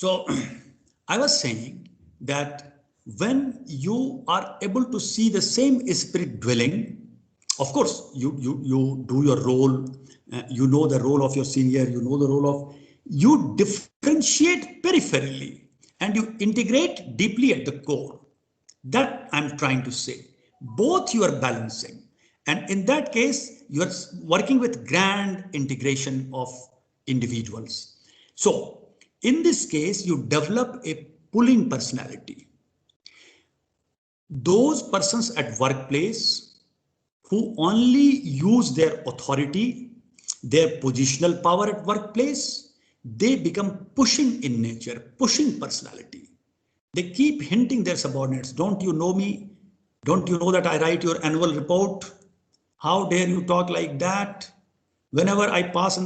So I was saying that when you are able to see the same spirit dwelling, of course, you do your role, you know the role of your senior, you know the role of, you differentiate peripherally and you integrate deeply at the core. That I'm trying to say. Both you are balancing. And in that case, you are working with grand integration of individuals. So in this case, you develop a pulling personality. Those persons at workplace who only use their authority, their positional power at workplace, they become pushing in nature, pushing personality. They keep hinting their subordinates, don't you know me? Don't you know that I write your annual report? How dare you talk like that? Whenever I pass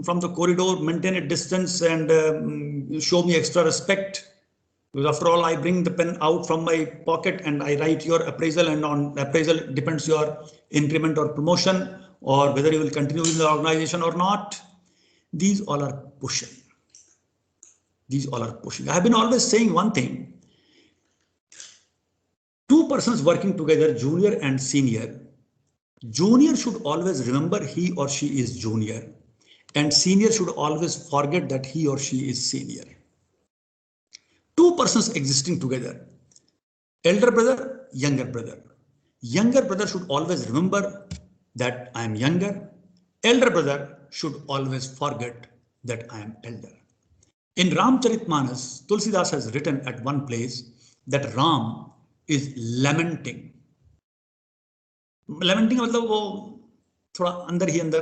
from the corridor, maintain a distance and show me extra respect. Because after all, I bring the pen out from my pocket and I write your appraisal, and on appraisal depends your increment or promotion, or whether you will continue in the organization or not. These all are pushing. These all are pushing. I have been always saying one thing. Two persons working together, junior and senior, junior should always remember he or she is junior, and senior should always forget that he or she is senior. Two persons existing together, elder brother, younger brother. Younger brother should always remember that I am younger. Elder brother should always forget that I am elder. In Ramcharitmanas, Tulsidas has written at one place that Ram is lamenting. Lamenting मतलब वो थोड़ा अंदर ही अंदर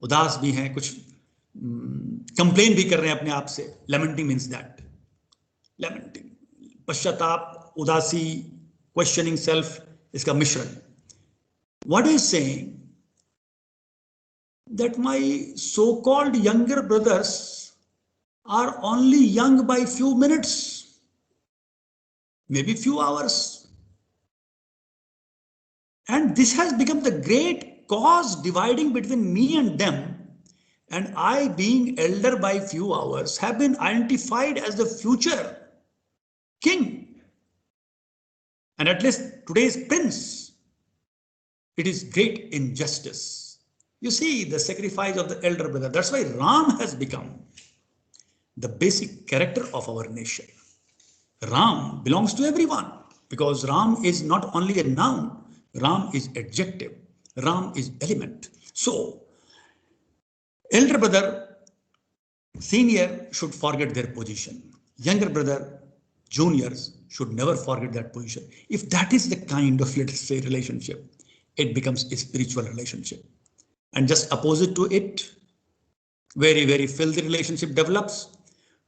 उदास भी हैं, कुछ complain भी कर रहे हैं अपने आप से. Lamenting means that. Lamenting. पश्चाताप, उदासी, questioning self, इसका मिश्रण. What is saying that my so-called younger brothers are only young by few minutes, maybe few hours. And this has become the great cause dividing between me and them, and I, being elder by few hours, have been identified as the future king, and at least today's prince. It is great injustice. You see the sacrifice of the elder brother. That's why Ram has become the basic character of our nation. Ram belongs to everyone because Ram is not only a noun, Ram is adjective, Ram is element. So, elder brother, senior should forget their position. Younger brother, juniors should never forget that position. If that is the kind of, let's say, relationship, it becomes a spiritual relationship. And just opposite to it, very, very filthy relationship develops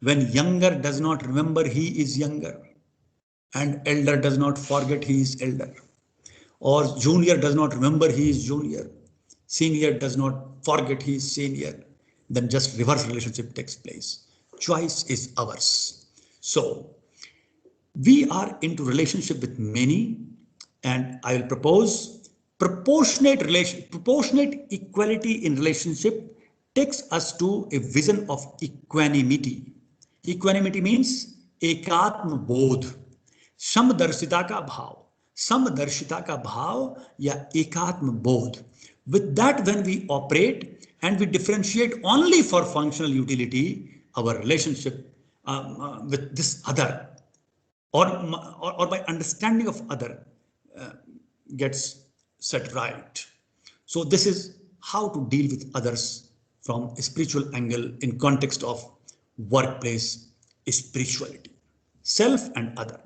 when younger does not remember he is younger and elder does not forget he is elder, or junior does not remember he is junior, senior does not forget he is senior, then just reverse relationship takes place. Choice is ours. So we are into relationship with many, and I will propose proportionate equality in relationship takes us to a vision of equanimity. Equanimity means एकात्म बोध, समदर्शिता का भाव, समदर्शिता का भाव या एकात्म बोध. With that, when we operate and we differentiate only for functional utility, our relationship with this other, or by understanding of other, gets set right. So this is how to deal with others from a spiritual angle in context of workplace spirituality. Self and other.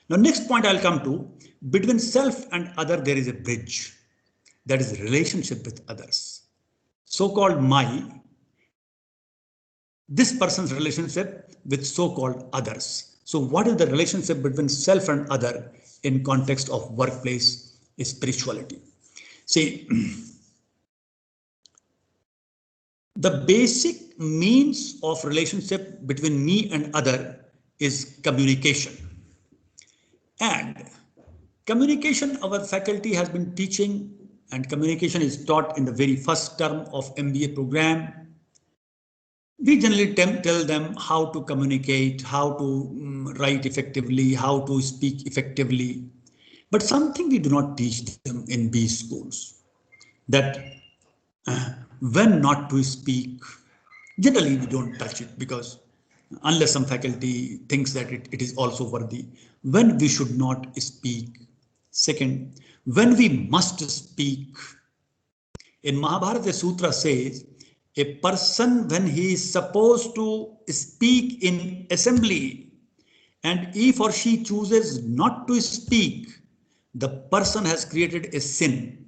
Now, next point I'll come to, between self and other, there is a bridge. That is relationship with others. So-called my, this person's relationship with so-called others. So what is the relationship between self and other in context of workplace spirituality? See, the basic means of relationship between me and other is communication. And communication, our faculty has been teaching, and communication is taught in the very first term of MBA program. We generally tell them how to communicate, how to write effectively, how to speak effectively. But something we do not teach them in B schools, that when not to speak, generally we don't touch it because unless some faculty thinks that it is also worthy, when we should not speak. Second, when we must speak. In Mahabharata, the sutra says, a person when he is supposed to speak in assembly and if or she chooses not to speak, the person has created a sin.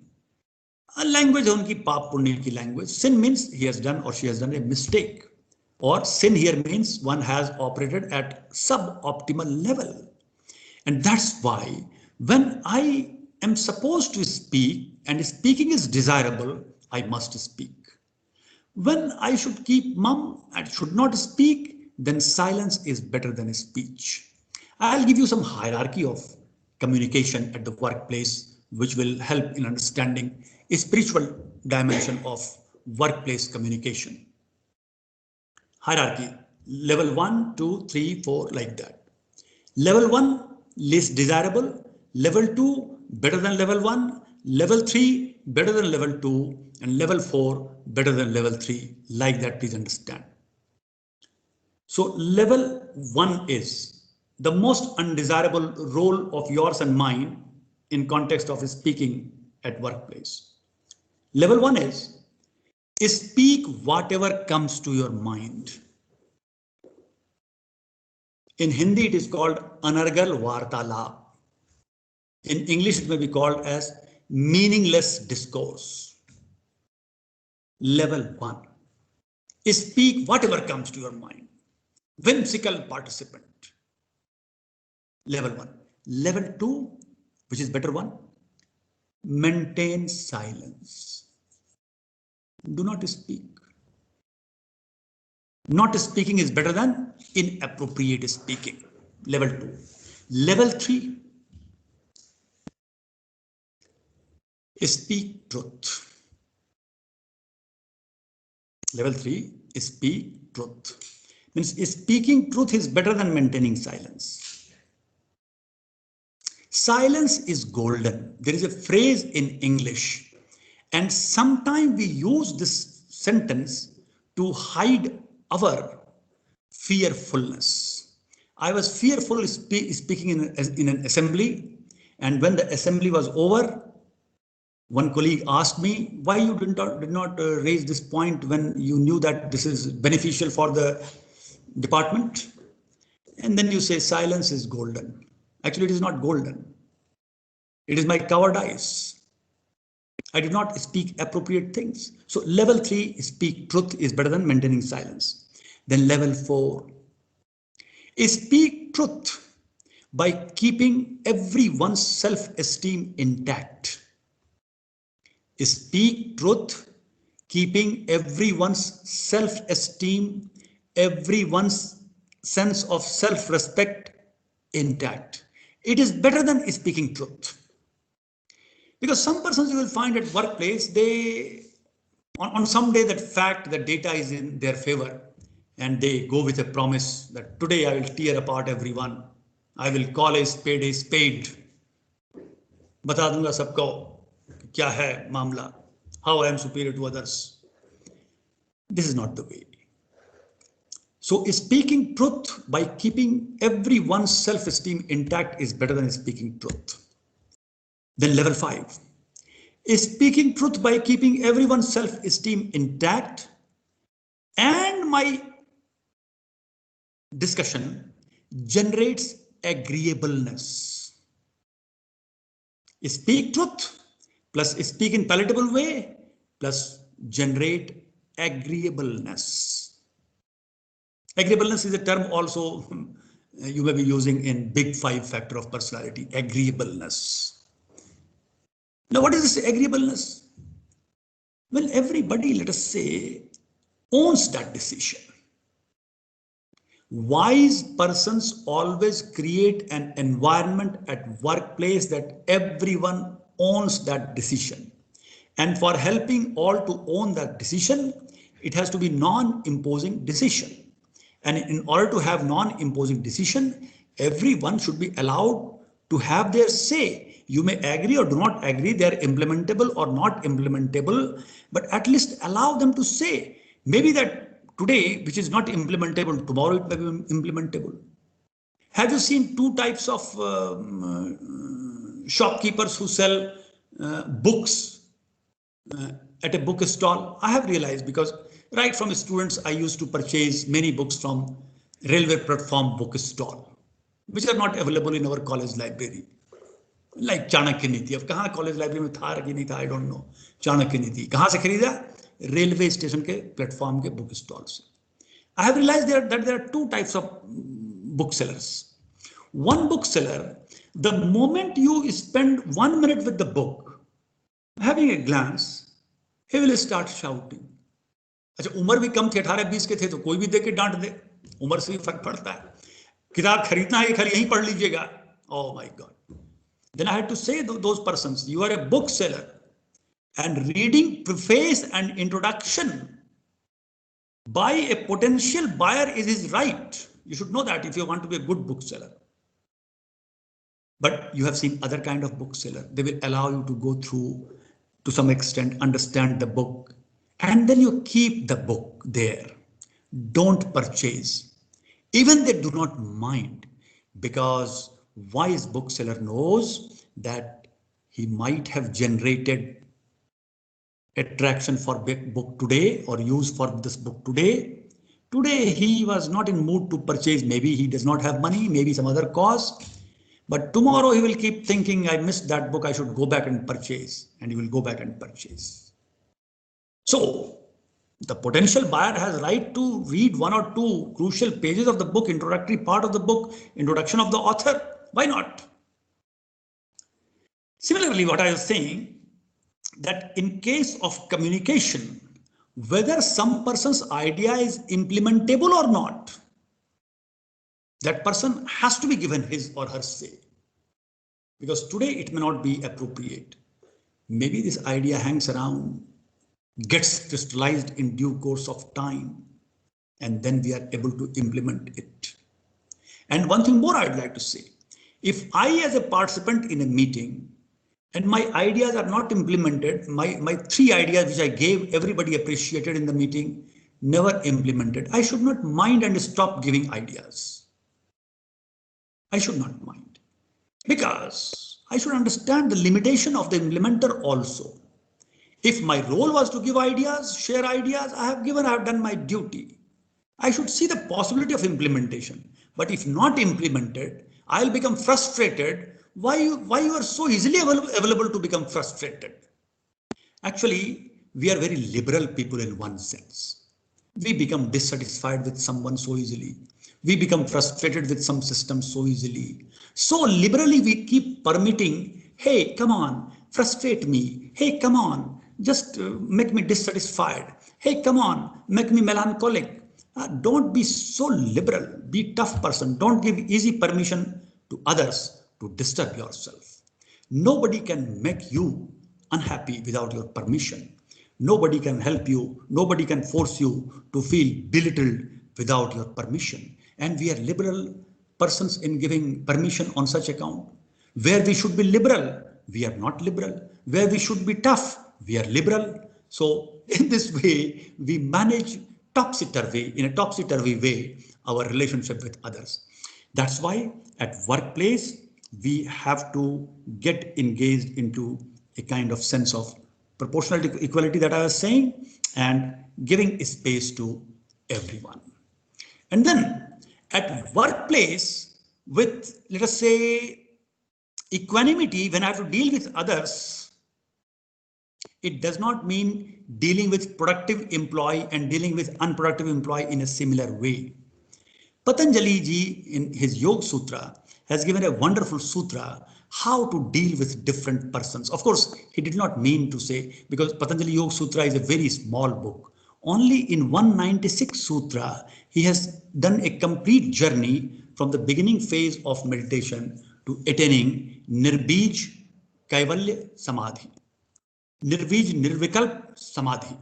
A language है उनकी पाप पुण्य की language. Sin means he has done or she has done a mistake. Or sin here means one has operated at suboptimal level. And that's why when I am supposed to speak and speaking is desirable, I must speak. When I should keep mum and should not speak, then silence is better than speech. I'll give you some hierarchy of communication at the workplace, which will help in understanding a spiritual dimension of workplace communication. Hierarchy, level 1, 2, 3, 4, like that. Level 1, least desirable. Level 2, better than level 1. Level 3, better than level 2. And level 4, better than level 3. Like that, please understand. So level 1 is the most undesirable role of yours and mine in context of speaking at workplace. Level 1 is speak whatever comes to your mind. In Hindi, it is called Anargal Vartalap. In English, it may be called as meaningless discourse. Level 1. Speak whatever comes to your mind. Whimsical participant. Level 1. Level 2, which is better one, maintain silence. Do not speak. Not speaking is better than inappropriate speaking. Level 2. Level 3. Speak truth. Level 3. Speak truth. Means speaking truth is better than maintaining silence. Silence is golden. There is a phrase in English, and sometimes we use this sentence to hide our fearfulness. I was fearful speaking in an assembly, and when the assembly was over, one colleague asked me, why you did not raise this point when you knew that this is beneficial for the department? And then you say silence is golden. Actually, it is not golden. It is my cowardice. I did not speak appropriate things. So level 3, speak truth, is better than maintaining silence. Then level 4, speak truth by keeping everyone's self-esteem intact. Speak truth, keeping everyone's self-esteem, everyone's sense of self-respect intact. It is better than speaking truth. Because some persons you will find at workplace, they, on some day that fact, that data is in their favor, and they go with a promise that today I will tear apart everyone. I will call a spade. बता दूंगा सबको क्या है मामला, how I am superior to others. This is not the way. So speaking truth by keeping everyone's self-esteem intact is better than speaking truth. Then level 5, speaking truth by keeping everyone's self-esteem intact, and my discussion generates agreeableness. Speak truth plus speak in palatable way plus generate agreeableness. Agreeableness is a term also you may be using in big 5 factor of personality, agreeableness. Now, what is this agreeableness? Well, everybody, let us say, owns that decision. Wise persons always create an environment at workplace that everyone owns that decision. And for helping all to own that decision, it has to be non-imposing decision. And in order to have non-imposing decision, everyone should be allowed to have their say. You may agree or do not agree, they are implementable or not implementable, but at least allow them to say. Maybe that today, which is not implementable, tomorrow it may be implementable. Have you seen two types of shopkeepers who sell books at a book stall? I have realized, because right from students, I used to purchase many books from railway platform book stall, which are not available in our college library. Like Chanakya नीति, अब कहाँ college library में था कि नहीं था, I don't know. Chanakya नीति कहाँ से खरीदा? रेलवे स्टेशन के प्लेटफॉर्म के बुक स्टॉल से. I have realized that there are two types of booksellers. One bookseller, the moment you spend 1 minute with the book, having a glance, he will start shouting. अच्छा, उम्र भी कम थी, 18-20 के थे, तो कोई भी देख के डांट दे, उम्र से भी फर्क पड़ता है. किताब खरीदना है, खाली यहीं पढ़ लीजिएगा. Oh my God. Then I had to say to those persons, you are a bookseller, and reading preface and introduction by a potential buyer is his right. You should know that if you want to be a good bookseller. But you have seen other kind of bookseller. They will allow you to go through, to some extent, understand the book, and then you keep the book there. Don't purchase. Even they do not mind, because wise bookseller knows that he might have generated attraction for big book today or use for this book today. Today he was not in mood to purchase. Maybe he does not have money, maybe some other cause. But tomorrow he will keep thinking, I missed that book, I should go back and purchase. And he will go back and purchase. So the potential buyer has right to read 1 or 2 crucial pages of the book, introductory part of the book, introduction of the author. Why not? Similarly, what I was saying, that in case of communication, whether some person's idea is implementable or not, that person has to be given his or her say. Because today it may not be appropriate. Maybe this idea hangs around, gets crystallized in due course of time, and then we are able to implement it. And one thing more I'd like to say, if I as a participant in a meeting and my ideas are not implemented, my 3 ideas which I gave, everybody appreciated in the meeting, never implemented, I should not mind and stop giving ideas. I should not mind, because I should understand the limitation of the implementer also. If my role was to give ideas, share ideas, I have done my duty. I should see the possibility of implementation. But if not implemented, I'll become frustrated. Why you are so easily available to become frustrated? Actually, we are very liberal people in one sense. We become dissatisfied with someone so easily. We become frustrated with some system so easily. So liberally we keep permitting, hey, come on, frustrate me. Hey, come on, just make me dissatisfied. Hey, come on, make me melancholic. Don't be so liberal. Be tough person. Don't give easy permission to others to disturb yourself. Nobody can make you unhappy without your permission. Nobody can help you. Nobody can force you to feel belittled without your permission. And we are liberal persons in giving permission on such account. Where we should be liberal, we are not liberal. Where we should be tough, we are liberal. So in this way, we manage in a topsy-turvy way, our relationship with others. That's why at workplace, we have to get engaged into a kind of sense of proportional equality that I was saying, and giving space to everyone. And then at workplace, with, let us say, equanimity, when I have to deal with others, it does not mean dealing with productive employee and dealing with unproductive employee in a similar way. Patanjali ji in his Yoga Sutra has given a wonderful sutra how to deal with different persons. Of course, he did not mean to say, because Patanjali Yoga Sutra is a very small book. Only in 196 sutra, he has done a complete journey from the beginning phase of meditation to attaining Nirbij Kaivalya Samadhi. Nirvij Nirvikalp Samadhi.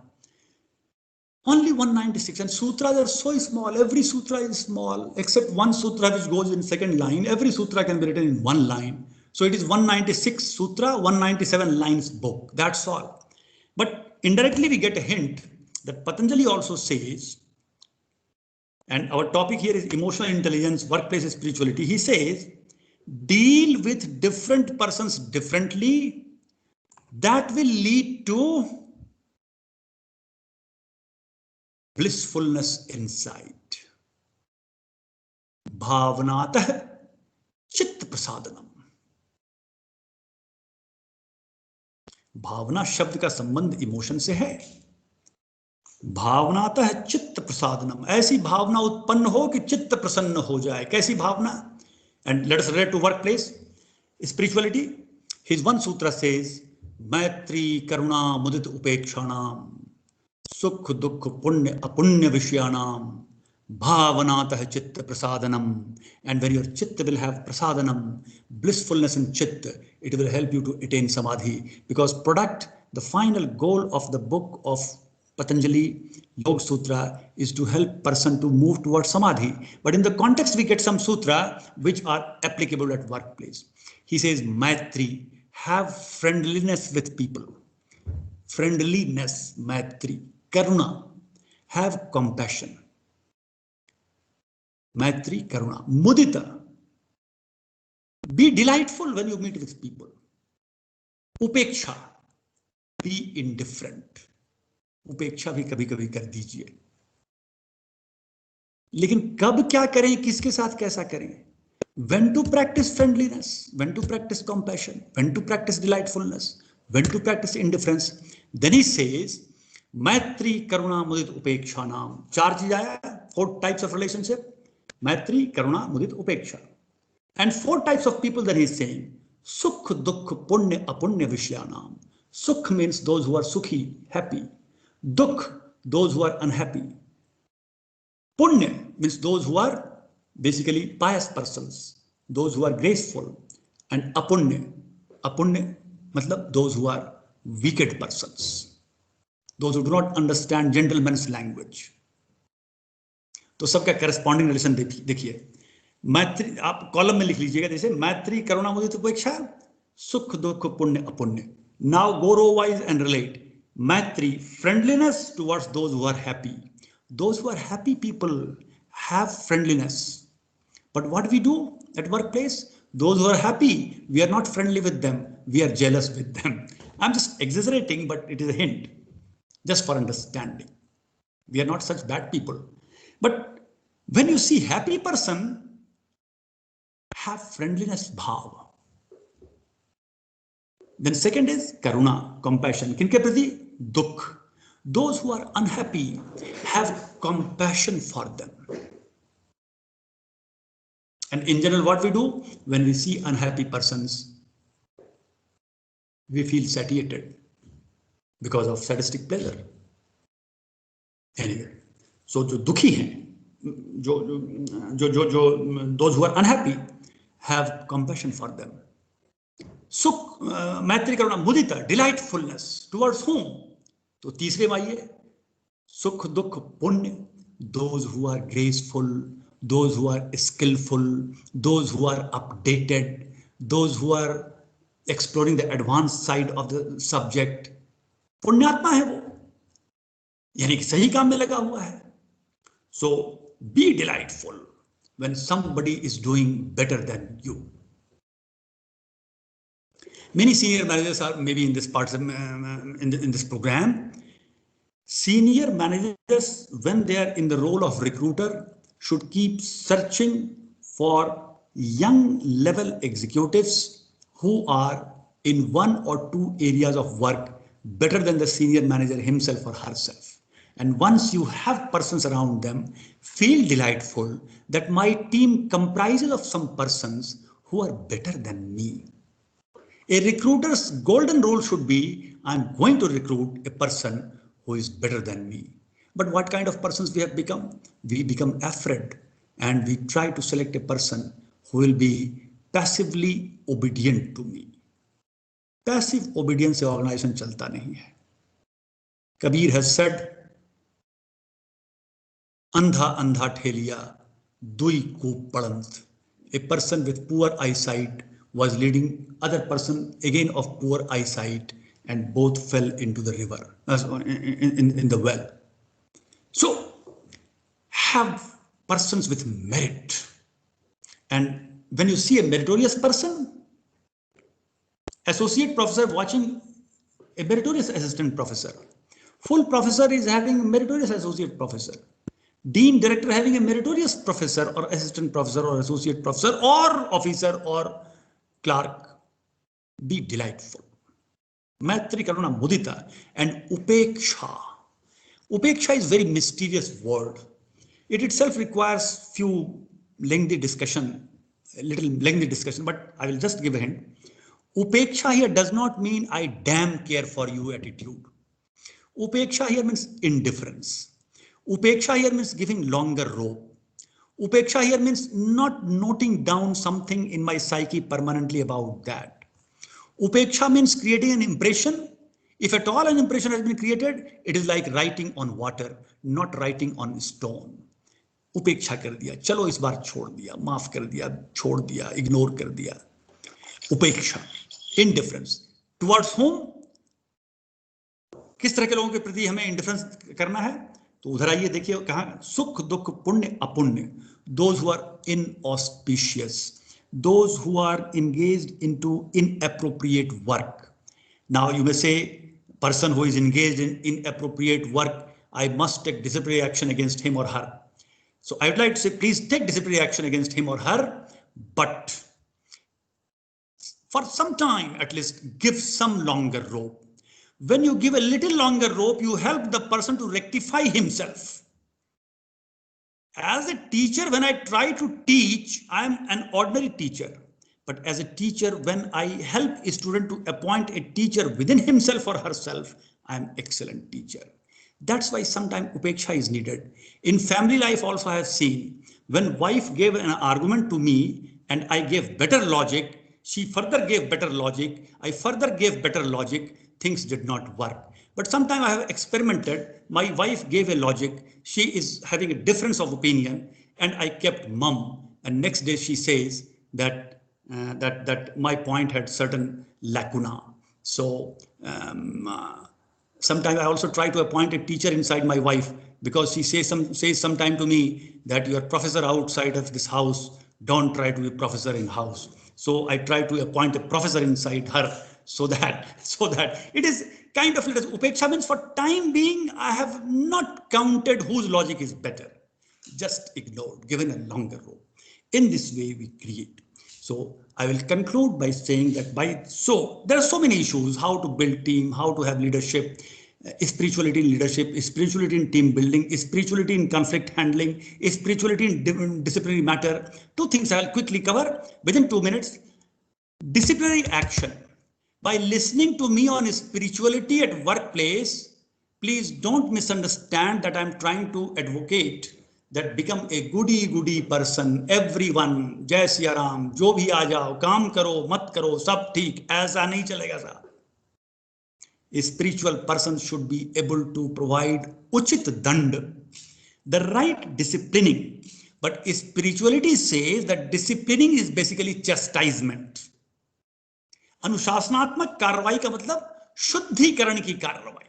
Only 196, and sutras are so small. Every sutra is small, except one sutra which goes in second line. Every sutra can be written in one line. So it is 196 sutra, 197 lines book. That's all. But indirectly we get a hint that Patanjali also says, and our topic here is emotional intelligence, workplace spirituality. He says, deal with different persons differently. That will lead to blissfulness inside. भावनातः चित्त प्रसादनम. भावना शब्द का संबंध emotion से है. भावनातः चित्त प्रसादनम, ऐसी भावना उत्पन्न हो कि चित्त प्रसन्न हो जाए. कैसी भावना? And let us relate to workplace spirituality. His one सूत्र सेज, मैत्री करुणा मुदित उपेक्षाणाम, सुख दुख पुण्य अपुण्य विषयाणाम, bhavanatah chitta prasadanam. And when your chitta will have prasadanam, blissfulness in chitta, it will help you to attain samadhi. Because the final goal of the book of Patanjali Yoga Sutra is to help person to move towards samadhi. But in the context, we get some sutra which are applicable at workplace. He says, Maitri, have friendliness with people. Friendliness, Maitri. Karuna, have compassion. Maitri, Karuna. Mudita, be delightful when you meet with people. Upeksha, be indifferent. उपेक्षा भी कभी कभी कर दीजिए. लेकिन कब क्या करें, किसके साथ कैसा करें? When to practice friendliness, when to practice compassion, when to practice delightfulness, when to practice indifference. Then he says, Maitri, Karuna, Mudit, Upeksha naam. 4 चीज आया, 4 types of relationship. Maitri, Karuna, Mudit, Upeksha. And 4 types of people that he is saying. Sukh, Dukh, Punya, Apunya, Vishyanam. Sukh means those who are sukhi, happy. Dukh, those who are unhappy. Punya means those who are basically pious persons, those who are graceful. And apunya, matlab those who are wicked persons, those who do not understand gentleman's language. तो सबका corresponding relation देखिए. मैत्री आप column में लिख लीजिएगा, जैसे मैत्री करुणा मुदित उपेक्षा, सुख दुख पुण्य अपुण्य. Now go row wise and relate. Maitri, friendliness towards those who are happy. Those who are happy people have friendliness. But what we do at workplace, those who are happy, we are not friendly with them. We are jealous with them. I'm just exaggerating, but it is a hint, just for understanding. We are not such bad people. But when you see happy person, have friendliness bhav. Then second is karuna, compassion. Kinke prati? Dukh. Those who are unhappy, have compassion for them. And in general, what we do when we see unhappy persons, we feel satiated because of sadistic pleasure. Anyway, so jo dukhi hain, those who are unhappy, have compassion for them. Sukh, Maitri Karuna, Mudita, delightfulness. Towards whom? तो तीसरे में आइए, सुख दुख पुण्य, those who are graceful, those who are skillful, those who are updated, those who are exploring the advanced side of the subject. पुण्यात्मा है वो, यानी कि सही काम में लगा हुआ है. So be delightful when somebody is doing better than you. Many senior managers are maybe in this part in this program. Senior managers, when they are in the role of recruiter, should keep searching for young level executives who are in 1 or 2 areas of work better than the senior manager himself or herself. And once you have persons around them, feel delightful that my team comprises of some persons who are better than me. A recruiter's golden rule should be, I'm going to recruit a person who is better than me. But what kind of persons we have become? We become afraid and we try to select a person who will be passively obedient to me. Passive obedience से organization चलता नहीं है. Kabir has said, Andha andha theliya, dui koop padant. A person with poor eyesight was leading other person again of poor eyesight, and both fell into the river, in the well. So have persons with merit. And when you see a meritorious person, associate professor watching a meritorious assistant professor, full professor is having a meritorious associate professor, dean director having a meritorious professor or assistant professor or associate professor or officer or clerk, be delightful. Maitri Karuna Mudita and Upeksha. Upeksha is very mysterious word. It itself requires few lengthy discussion, a little lengthy discussion, but I will just give a hint. Upeksha here does not mean I damn care for you attitude. Upeksha here means indifference. Upeksha here means giving longer rope. Upeksha here means not noting down something in my psyche permanently about that. Upeksha means creating an impression. If at all an impression has been created, it is like writing on water, not writing on stone. उपेक्षा कर दिया, चलो इस बार छोड़ दिया, माफ कर दिया, छोड़ दिया, इग्नोर कर दिया. उपेक्षा, इंडिफरेंस टुवर्ड्स होम. किस तरह के लोगों के प्रति हमें इंडिफरेंस करना है? तो उधर आइए, देखिए कहां, सुख दुख पुण्य अपुण्य. Those who are inauspicious, those who are engaged into inappropriate work. Now you may say, person who is engaged in inappropriate work, I must take disciplinary action against him or her. So I would like to say, please take disciplinary action against him or her, but for some time at least give some longer rope. When you give a little longer rope, you help the person to rectify himself. As a teacher, when I try to teach, I am an ordinary teacher. But as a teacher, when I help a student to appoint a teacher within himself or herself, I am excellent teacher. That's why sometimes upeksha is needed. In family life also I have seen, when wife gave an argument to me and I gave better logic, she further gave better logic, I further gave better logic, things did not work. But sometimes I have experimented, my wife gave a logic, she is having a difference of opinion, and I kept mum, and next day she says that that my point had certain lacuna. So sometimes I also try to appoint a teacher inside my wife, because she says sometime to me that you are professor outside of this house, don't try to be professor in house. So I try to appoint a professor inside her, so that it is kind of, upeksha means for time being I have not counted whose logic is better, just ignored, given a longer rope. In this way we create. So I will conclude by saying that there are so many issues: how to build team, how to have leadership, spirituality in leadership, spirituality in team building, spirituality in conflict handling, spirituality in disciplinary matter. Two things I'll quickly cover within 2 minutes. Disciplinary action. By listening to me on spirituality at workplace, please don't misunderstand that I'm trying to advocate that become a goody person, everyone, जय सिया राम, जो भी आ जाओ, काम करो, मत करो, सब ठीक, ऐसा नहीं चलेगा साहब. A spiritual person should be able to provide uchit dand, the right disciplining. But spirituality says that disciplining is basically chastisement. अनुशासनात्मक कार्रवाई का मतलब शुद्धिकरण की कार्रवाई.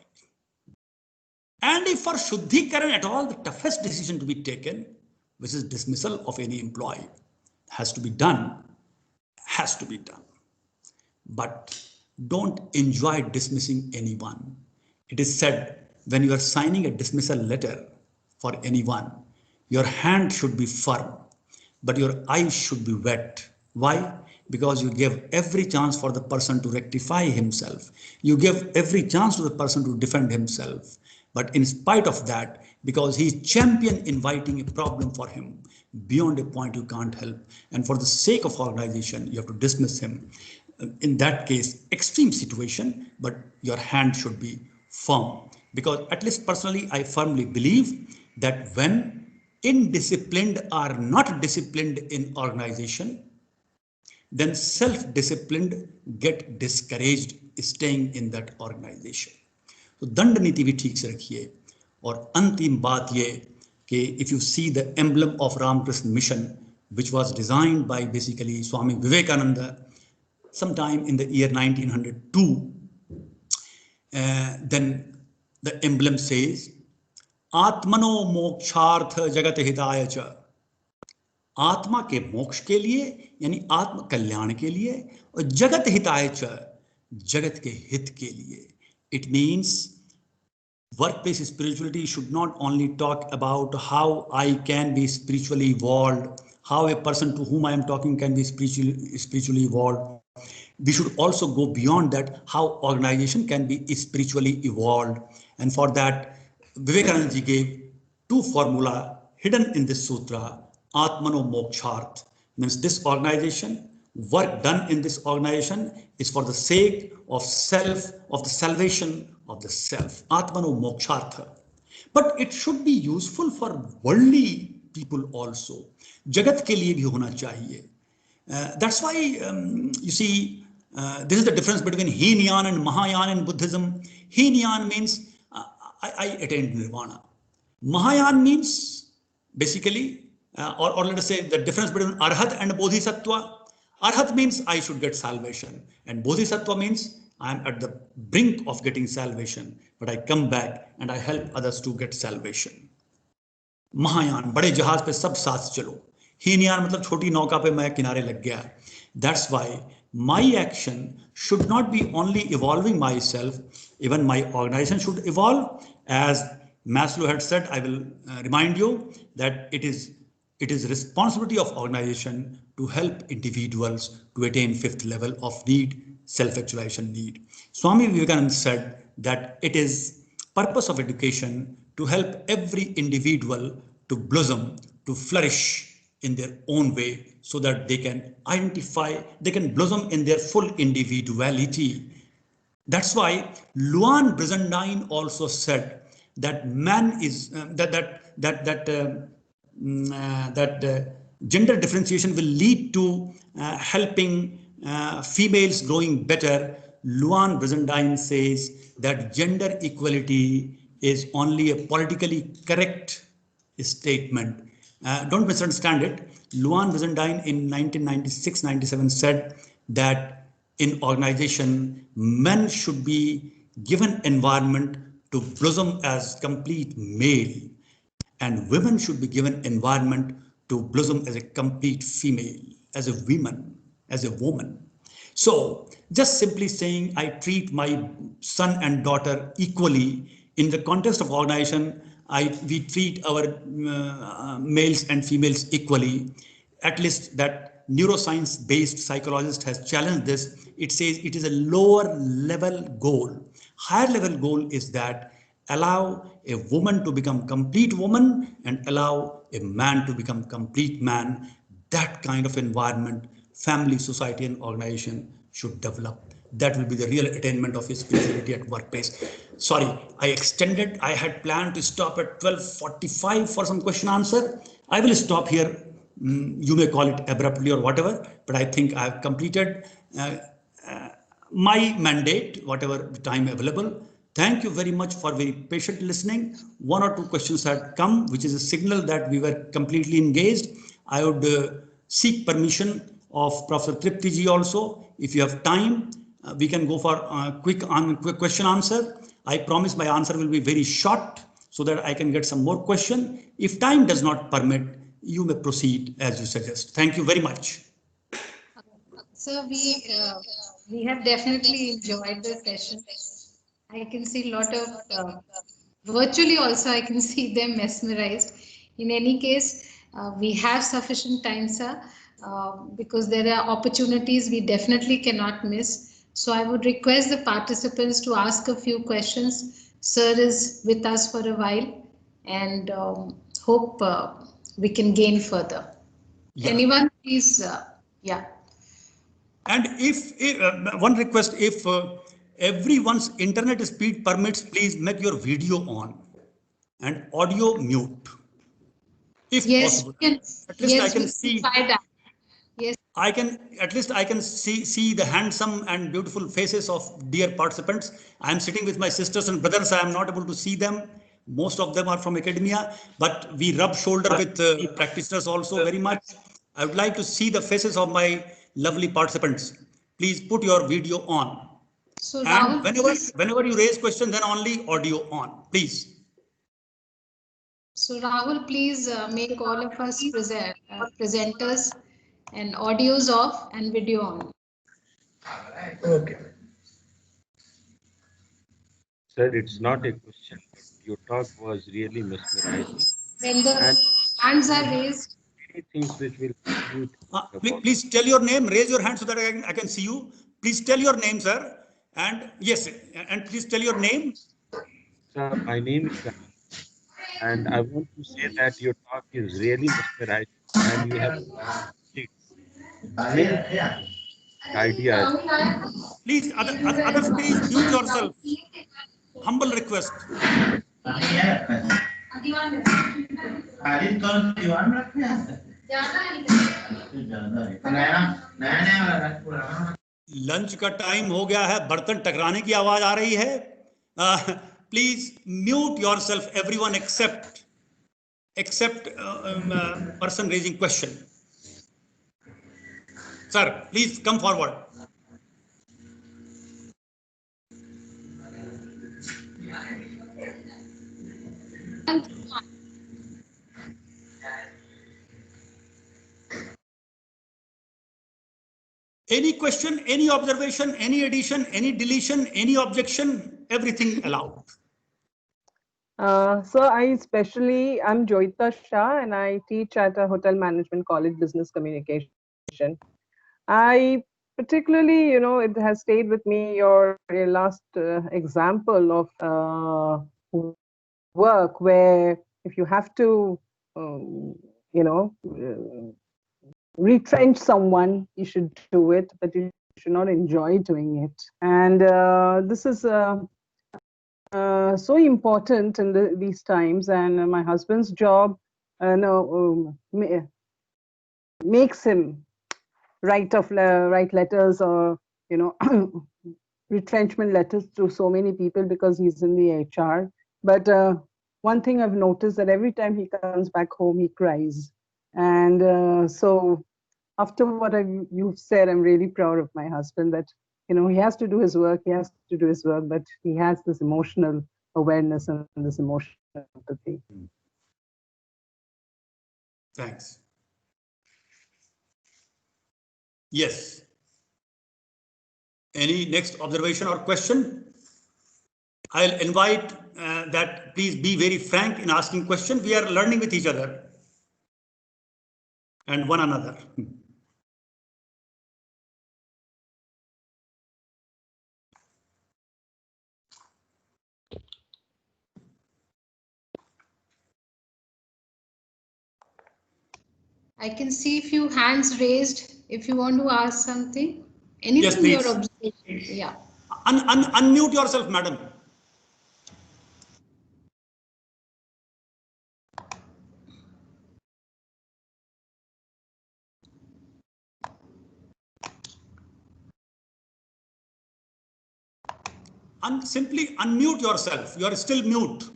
And if for शुद्धिकरण at all, the toughest decision to be taken, which is dismissal of any employee, has to be done. But don't enjoy dismissing anyone. It is said, when you are signing a dismissal letter for anyone, your hand should be firm, but your eyes should be wet. Why? Because you give every chance for the person to rectify himself. You give every chance to the person to defend himself. But in spite of that, because he is champion inviting a problem for him, beyond a point you can't help. And for the sake of organization, you have to dismiss him. In that case, extreme situation, but your hand should be firm. Because at least personally, I firmly believe that when indisciplined are not disciplined in organization, then self-disciplined get discouraged staying in that organization. तो दंड नीति भी ठीक से रखिए. और अंतिम बात ये Okay, if you see the emblem of Ramakrishna Mission, which was designed by basically Swami Vivekananda sometime in the year 1902, then the emblem says, Atmano mokshartha jagat hitaya cha. आत्मा के मोक्ष के लिए यानी आत्म कल्याण के लिए और जगत हिताय च जगत के हित के लिए. It means workplace spirituality should not only talk about how I can be spiritually evolved, how a person to whom I am talking can be spiritually evolved. We should also go beyond that, how organization can be spiritually evolved. And for that, Vivekananda ji gave two formula hidden in this sutra. Atmano Moksharth means this organization, work done in this organization is for the sake of self, of the salvation of the self. Atmano Mokshartha. But it should be useful for worldly people also. Jagat ke liye bhi hona chahiye. That's why you see, this is the difference between Hinayan and Mahayana in Buddhism. Hinayan means I attained nirvana. Mahayana means basically, or let us say the difference between Arhat and Bodhisattva. Arhat means I should get salvation, and Bodhisattva means I am at the brink of getting salvation, but I come back and I help others to get salvation. Mahayana बड़े जहाज पे सब साथ चलो. हीनयान मतलब छोटी नौका पे मैं किनारे लग गया. That's why my action should not be only evolving myself, even my organization should evolve. As Maslow had said, I will remind you that it is responsibility of organization to help individuals to attain fifth level of need, self-actualization need. Swami Vivekananda said that it is purpose of education to help every individual to blossom, to flourish in their own way, so that they can identify, they can blossom in their full individuality. That's why Luan Brizendine also said that man is gender differentiation will lead to helping females growing better. Luan Brizendine says that gender equality is only a politically correct statement. Don't misunderstand it. Luan Brizendine in 1996-97 said that in organization, men should be given environment to blossom as complete male, and women should be given environment to blossom as a complete female, as a woman, as a woman. So just simply saying I treat my son and daughter equally in the context of organization, we treat our males and females equally. At least that neuroscience based psychologist has challenged this. It says it is a lower level goal. Higher level goal is that allow a woman to become complete woman and allow a man to become complete man. That kind of environment, family, society, and organization should develop. That will be the real attainment of spirituality at workplace. Sorry, I extended. I had planned to stop at 12:45 for some question answer. I will stop here. You may call it abruptly or whatever, but I think I have completed my mandate, whatever time available. Thank you very much for very patient listening. One or two questions had come, which is a signal that we were completely engaged. I would seek permission of Professor Tripti ji also. If you have time, we can go for quick question answer. I promise my answer will be very short so that I can get some more question. If time does not permit, you may proceed as you suggest. Thank you very much. So we have definitely enjoyed the session. I can see a lot of virtually also I can see them mesmerized. In any case, we have sufficient time, sir, because there are opportunities we definitely cannot miss. So I would request the participants to ask a few questions. Sir is with us for a while, and hope we can gain further. Yeah. Anyone, please? Yeah. And if one request, if everyone's internet speed permits, please make your video on and audio mute, if Yes, possible. we can. At least I Yes, can we see. try that. Yes. I can at least I can see the handsome and beautiful faces of dear participants. I am sitting with my sisters and brothers. I am not able to see them. Most of them are from academia, but we rub shoulder with practitioners also very much. I would like to see the faces of my lovely participants. Please put your video on. So And Rahul, whenever you raise question, then only audio on, please. So Rahul, please make all of us presenters and audios off and video on. Okay. Sir, it's not a question, but your talk was really mesmerizing. When the And hands are raised, many things which will continue to think about. Please tell your name, raise your hand so that I can see you. Please tell your name, sir. And yes, and please tell your name. Sir, my name is Anand, and I want to say that your talk is really mesmerizing, and you have many ideas. Please, others, please mute yourself. Humble request. Lunch का time हो गया है, बर्तन टकराने की आवाज आ रही है. Please mute yourself everyone except person raising question. Sir, please come forward. Any question, any observation, any addition, any deletion, any objection, everything allowed. So I'm Joyita Shah and I teach at a Hotel Management College Business Communication. I particularly, it has stayed with me your last example of work where if you have to, retrench someone, you should do it, but you should not enjoy doing it. And this is so important in these times. And my husband's job makes him write letters or retrenchment letters to so many people because he's in the HR. But one thing I've noticed that every time he comes back home, he cries. And so after what you've said, I'm really proud of my husband that, he has to do his work, but he has this emotional awareness and this emotional empathy. Thanks. Yes. Any next observation or question? I'll invite that please be very frank in asking questions. We are learning with each other and one another. I can see a few hands raised. If you want to ask something, anything Yes, your observation. Yeah. Unmute yourself, madam. Simply unmute yourself. You are still mute.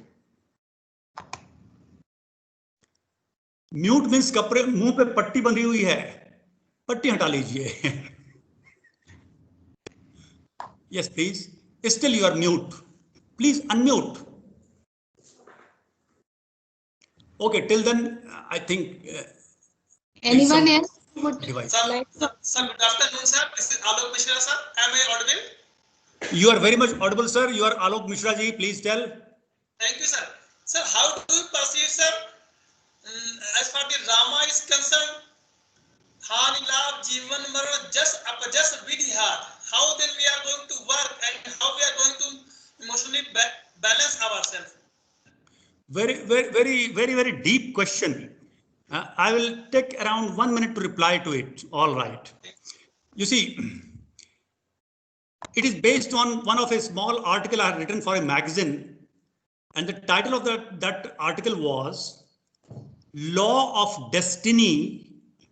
Mute means कपड़े मुंह पे पट्टी बंधी हुई है, पट्टी हटा लीजिए. Yes, please. Still you are mute. Please unmute. Okay, till then, I think. Anyone else? Sir, good afternoon, sir. This is Alok Mishra, sir. Am I audible? You are very much audible, sir. You are Alok Mishra ji. Please tell. Thank you, sir. Sir, how do you perceive, sir, as far as Rama is concerned, Hani Lav, Jivan Maran, just Vidhi Haat. How then we are going to work and how we are going to emotionally balance ourselves? Very deep question. I will take around 1 minute to reply to it. All right. You see, it is based on one of a small article I had written for a magazine. And the title of that article was Law of Destiny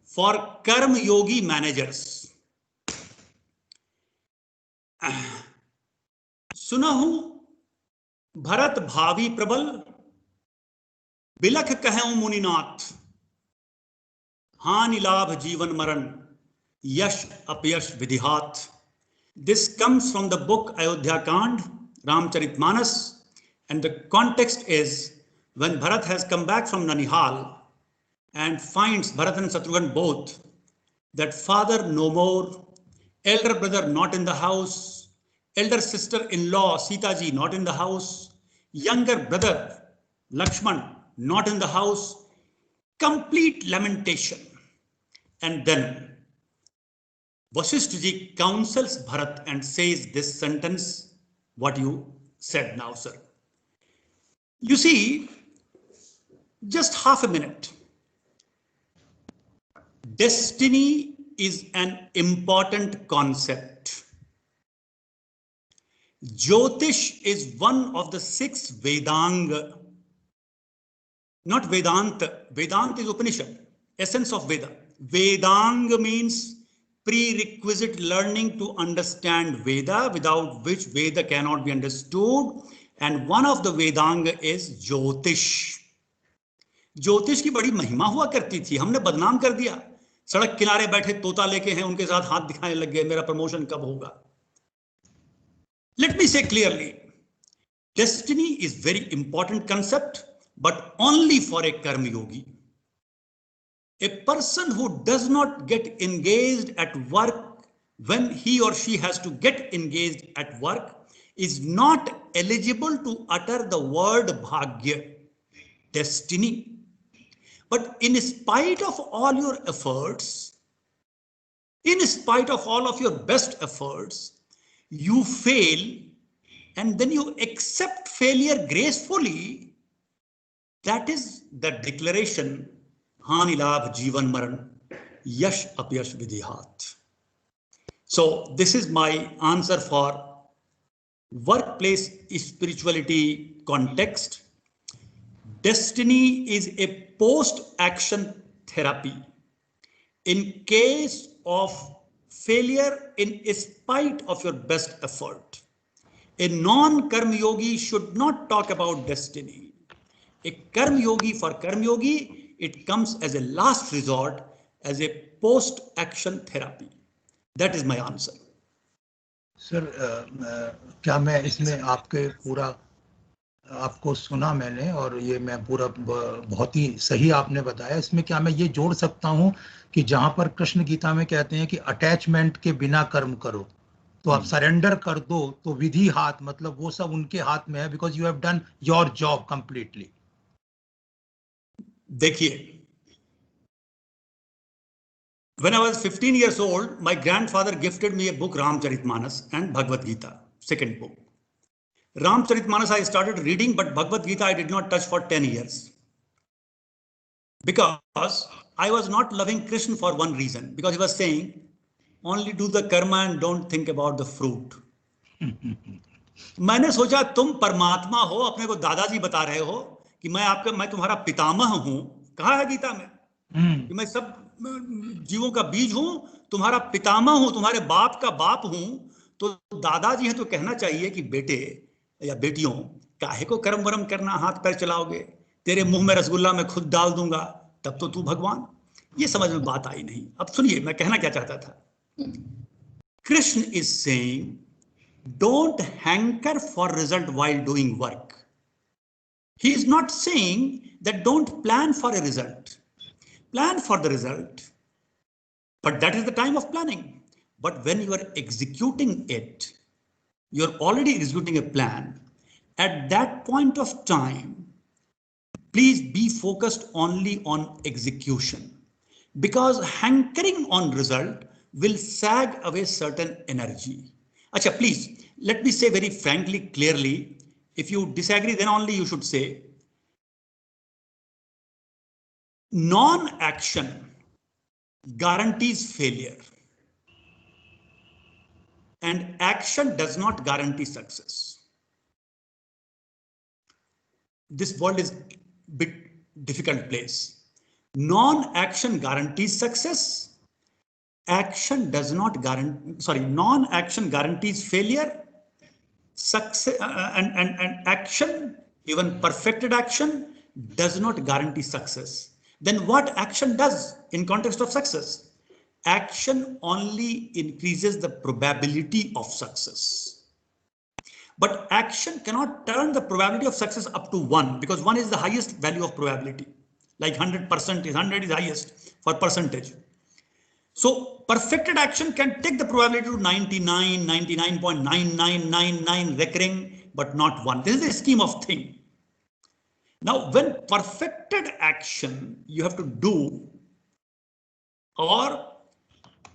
for Karma Yogi Managers. सुना हूं भरत भावी प्रबल बिलख कहूं मुनिनाथ, हानि लाभ जीवन मरण, यश अपयश विधिहात. This comes from the book Ayodhya Kand, Ramcharitmanas, and the context is when Bharat has come back from Nanihal and finds Bharat and Shatrughan both, that father no more, elder brother not in the house, elder sister-in-law Sita ji not in the house, younger brother Lakshman not in the house, complete lamentation. And then Vasishtha ji counsels Bharat and says this sentence, what you said now, sir. You see, just half a minute. Destiny is an important concept. Jyotish is one of the 6 Vedanga. Not Vedanta. Vedanta is Upanishad, essence of Veda. Vedanga means prerequisite learning to understand Veda, without which Veda cannot be understood. And one of the Vedanga is Jyotish. ज्योतिष की बड़ी महिमा हुआ करती थी, हमने बदनाम कर दिया. सड़क किनारे बैठे तोता लेके हैं, उनके साथ हाथ दिखाने लग गए, मेरा प्रमोशन कब होगा. Let me say clearly, destiny is very important concept, but only for a karma yogi. A person who does not get engaged at work when he or she has to get engaged at work is not eligible to utter the word bhagya, destiny. But in spite of all your efforts, in spite of all of your best efforts, you fail, and then you accept failure gracefully. That is the declaration, Hani Labh Jivan Maran, Yash Apyash Vidhihat. So this is my answer for workplace spirituality context. Destiny is a post-action therapy. In case of failure in spite of your best effort, a non-karma yogi should not talk about destiny. A karma yogi, for karma yogi, it comes as a last resort, as a post-action therapy. That is my answer. Sir क्या मैं इसमें आपके पूरा आपको सुना मैंने, और ये मैं पूरा बहुत ही सही आपने बताया. इसमें क्या मैं ये जोड़ सकता हूँ कि जहां पर कृष्ण गीता में कहते हैं कि अटैचमेंट के बिना कर्म करो, तो आप सरेंडर कर दो, तो विधि हाथ, मतलब वो सब उनके हाथ में है, because you have done your job completely. देखिए, when I was 15 years old, my grandfather gifted me a book, Ramcharitmanas and Bhagavad Gita, second book. Ramcharitmanas I started reading, but Bhagavad Gita I did not touch for 10 years. Because I was not loving Krishna for one reason, because he was saying, only do the karma and don't think about the fruit. मैंने सोचा तुम परमात्मा हो, अपने को दादाजी बता रहे हो कि मैं तुम्हारा पितामह हूं. कहा है गीता में कि मैं सब जीवों का बीज हूं, तुम्हारा पितामह हूं, तुम्हारे बाप का बाप हूं. तो दादाजी हैं तो कहना चाहिए कि बेटे या बेटियों, काहे को कर्म वर्म करना, हाथ पैर चलाओगे, तेरे मुंह में रसगुल्ला मैं खुद डाल दूंगा, तब तो तू भगवान. ये समझ में बात आई नहीं. अब सुनिए मैं कहना क्या चाहता था. Krishna is saying, don't hanker for result while doing work. He is not saying that don't plan for a result. Plan for the result, but that is the time of planning. But when you are executing it, you're already executing a plan. At that point of time, please be focused only on execution, because hankering on result will sag away certain energy. Acha, please, let me say very frankly, clearly, if you disagree, then only you should say, non-action guarantees failure, and action does not guarantee success. This world is a bit difficult place. Non-action guarantees success. Action does not guarantee, non-action guarantees failure. Success and action, even perfected action, does not guarantee success. Then what action does in context of success? Action only increases the probability of success. But action cannot turn the probability of success up to 1, because 1 is the highest value of probability. Like 100% is 100 is highest for percentage. So perfected action can take the probability to 99, 99.9999 recurring, but not 1. This is the scheme of thing. Now, when perfected action you have to do, or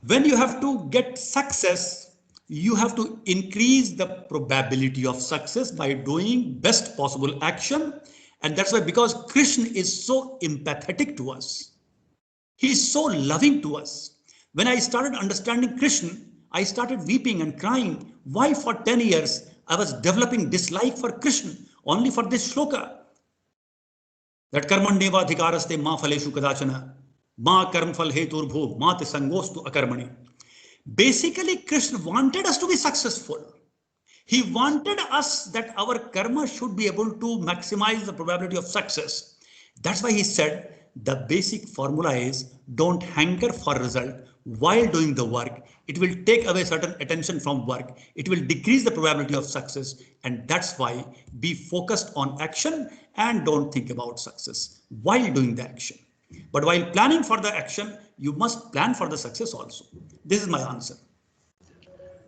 when you have to get success, you have to increase the probability of success by doing best possible action. And that's why, because Krishna is so empathetic to us, he is so loving to us. When I started understanding Krishna, I started weeping and crying. Why for 10 years I was developing dislike for Krishna only for this shloka? That karmanyeva adhikaraste ma phaleshu kadachana ma karm phal heturbho ma te sangostu akarmani. Basically, Krishna wanted us to be successful. He wanted us that our karma should be able to maximize the probability of success. That's why he said the basic formula is don't hanker for result while doing the work. It will take away certain attention from work. It will decrease the probability of success. And that's why be focused on action and don't think about success while doing the action. But while planning for the action, you must plan for the success also. This is my answer.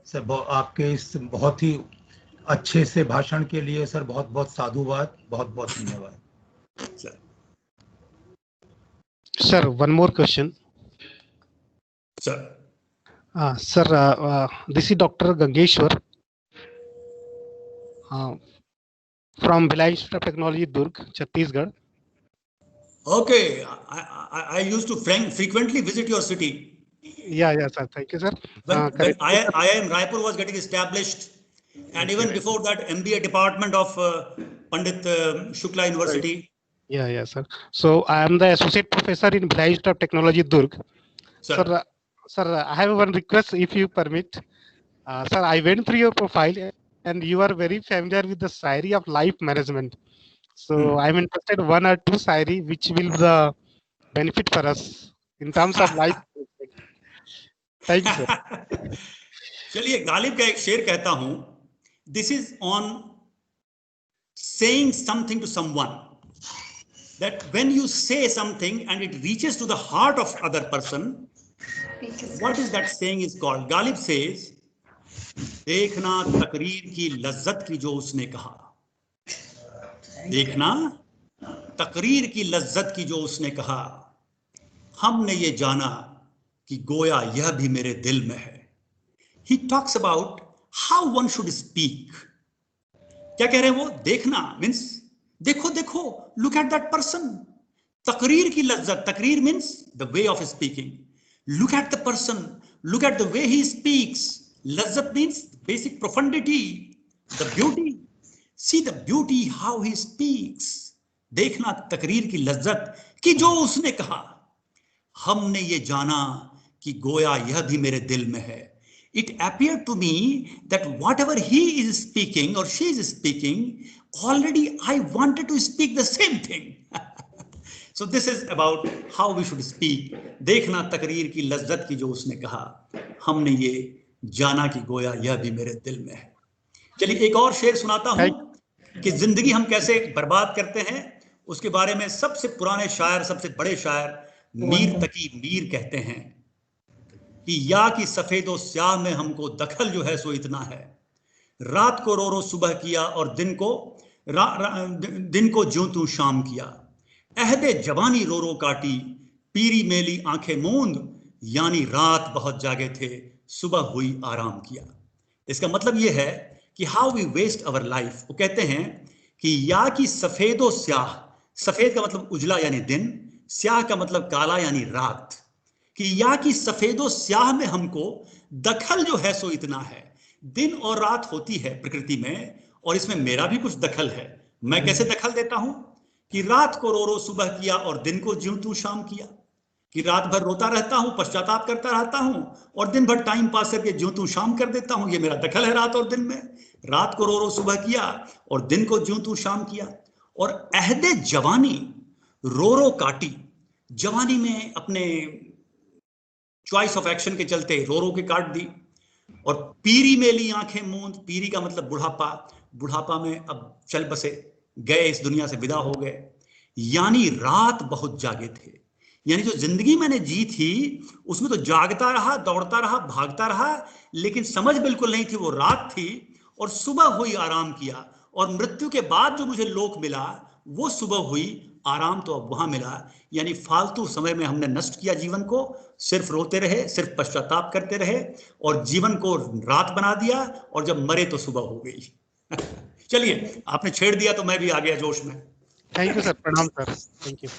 Sir आपके इस बहुत ही अच्छे से भाषण के लिए sir बहुत बहुत साधुवाद, बहुत बहुत धन्यवाद. Sir, one more question. Sir. Sir, this is Dr. Gangeshwar from Bhilai Institute of Technology, Durg, Chhattisgarh. Okay, I used to frequently visit your city. Yeah, sir. Thank you, sir. When IIM Raipur was getting established, and even before that, MBA department of Pandit Shukla University. Right. Yeah, sir. So I am the associate professor in Bhilai Institute of Technology, Durg. Sir, I have one request, if you permit. Sir, I went through your profile, and you are very familiar with the Sayari of life management. So I'm interested in 1 or 2 Sayari which will be the benefit for us in terms of life. Thank you, sir. चलिए, गालिब का एक शेर कहता हूं. This is on saying something to someone. That when you say something and it reaches to the heart of other person, what is that saying is called? Galib says, देखना तकरीर की लज्जत की जो उसने कहा. देखना तकरीर की लज्जत की जो उसने कहा, हमने ये जाना कि गोया यह भी मेरे दिल में है. He talks about how one should speak. क्या कह रहे हैं वो? देखना means देखो देखो, look at that person. तकरीर की लज्जत, तकरीर means the way of speaking. Look at the person, look at the way he speaks. Lazzat means basic profundity, the beauty. See the beauty how he speaks. देखना तकरीर की लज्जत कि जो उसने कहा, हमने ये जाना कि गोया यह भी मेरे दिल में है. It appeared to me that whatever he is speaking or she is speaking, already I wanted to speak the same thing. So this is about how we should speak. देखना तकरीर की लज्जत की जो उसने कहा, हमने ये जाना कि गोया यह भी मेरे दिल में है. चलिए एक और शेर सुनाता हूं कि जिंदगी हम कैसे बर्बाद करते हैं. उसके बारे में सबसे पुराने शायर, सबसे बड़े शायर मीर तकी मीर कहते हैं कि या की सफेदो स्याह में हमको दखल जो है सो इतना है. रात को रो रो सुबह किया और दिन को ज्यों तू शाम किया. अहदे जवानी रो रो काटी, पीरी मेली आंखें मूंद, यानी रात बहुत जागे थे, सुबह हुई आराम किया. इसका मतलब यह है कि how we waste our life. वो कहते हैं कि या की सफेदो स्याह, सफेद का मतलब उजला यानी दिन, स्याह का मतलब काला यानी रात, कि या की सफेदो स्याह में हमको दखल जो है सो इतना है. दिन और रात होती है प्रकृति में, और इसमें मेरा भी कुछ दखल है. मैं कैसे दखल देता हूं कि रात को रो रो सुबह किया और दिन को ज्यों त्यों शाम किया. कि रात भर रोता रहता हूं, पश्चाताप करता रहता हूं, और दिन भर टाइम पास करके ज्यों त्यों शाम कर देता हूं. ये मेरा दखल है रात और दिन में. रात को रो रो सुबह किया और दिन को ज्यों त्यों शाम किया. और अहदे जवानी रो रो काटी, जवानी में अपने चॉइस ऑफ एक्शन के चलते रो रो के काट दी। और पीरी में ली आंखें मूंद, पीरी का मतलब बुढ़ापा, बुढ़ापा में अब चल बसे, गए इस दुनिया से विदा हो गए। यानी रात बहुत जागे थे, यानी जो जिंदगी मैंने जी थी उसमें तो जागता रहा, दौड़ता रहा, भागता रहा, लेकिन समझ बिल्कुल नहीं थी वो रात थी। और सुबह हुई आराम किया, और मृत्यु के बाद जो मुझे लोक मिला वो सुबह हुई, आराम तो अब वहां मिला। यानी फालतू समय में हमने नष्ट किया जीवन को, सिर्फ रोते रहे, सिर्फ पश्चाताप करते रहे, और जीवन को रात बना दिया, और जब मरे तो सुबह हो गई। चलिए, आपने छेड़ दिया तो मैं भी आ गया जोश में। थैंक यू सर, प्रणाम sir, thank you.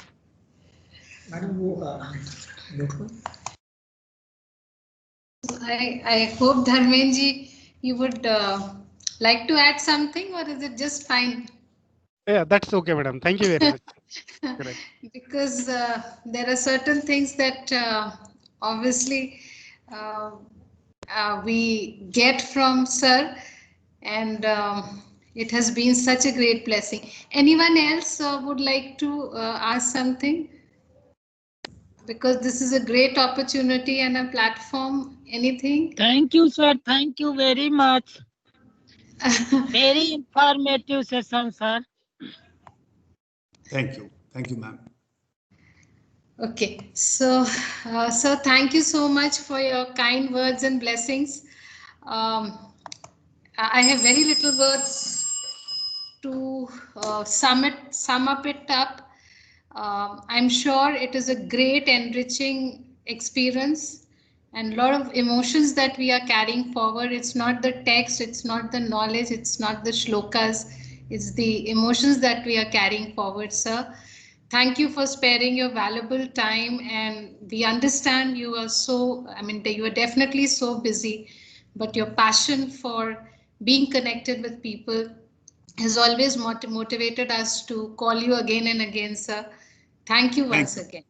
I hope Dharmen ji, you would like to add something, or is it just fine? Yeah, that's okay, madam. Thank you very much. Correct. Because there are certain things that obviously we get from sir, and it has been such a great blessing. Anyone else would like to ask something? Because this is a great opportunity and a platform. Anything? Thank you, sir. Thank you very much. Very informative session, sir. Thank you, ma'am. Okay, so sir, thank you so much for your kind words and blessings. I have very little words to sum up it up. I'm sure it is a great, enriching experience and a lot of emotions that we are carrying forward. It's not the text, it's not the knowledge, it's not the shlokas, it's the emotions that we are carrying forward, sir. Thank you for sparing your valuable time, and we understand you are so, you are definitely so busy, but your passion for being connected with people has always motivated us to call you again and again, sir. Thank you once again.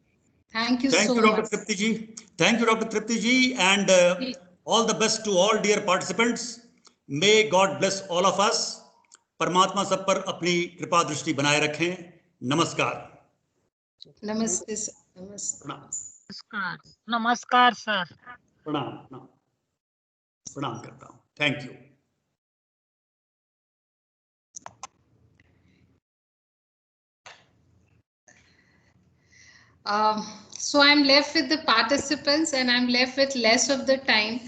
Thank you so much. Dr. Tripti ji. Thank you, Dr. Tripti ji, and all the best to all dear participants. May God bless all of us. परमात्मा सब पर अपनी कृपा दृष्टि बनाए रखें। नमस्कार। नमस्ते सर। नमस्कार। नमस्कार सर। प्रणाम करता हूँ। Thank you. So I'm left with the participants and I'm left with less of the time,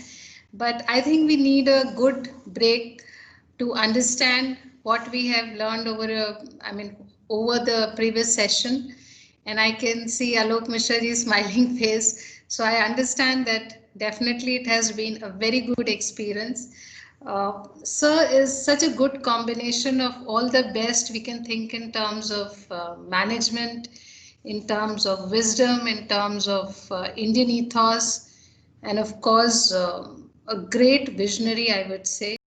but I think we need a good break to understand what we have learned over the previous session. And I can see Alok Mishraji's smiling face. So I understand that definitely it has been a very good experience. Sir is such a good combination of all the best we can think in terms of management, in terms of wisdom, in terms of Indian ethos, and of course, a great visionary, I would say.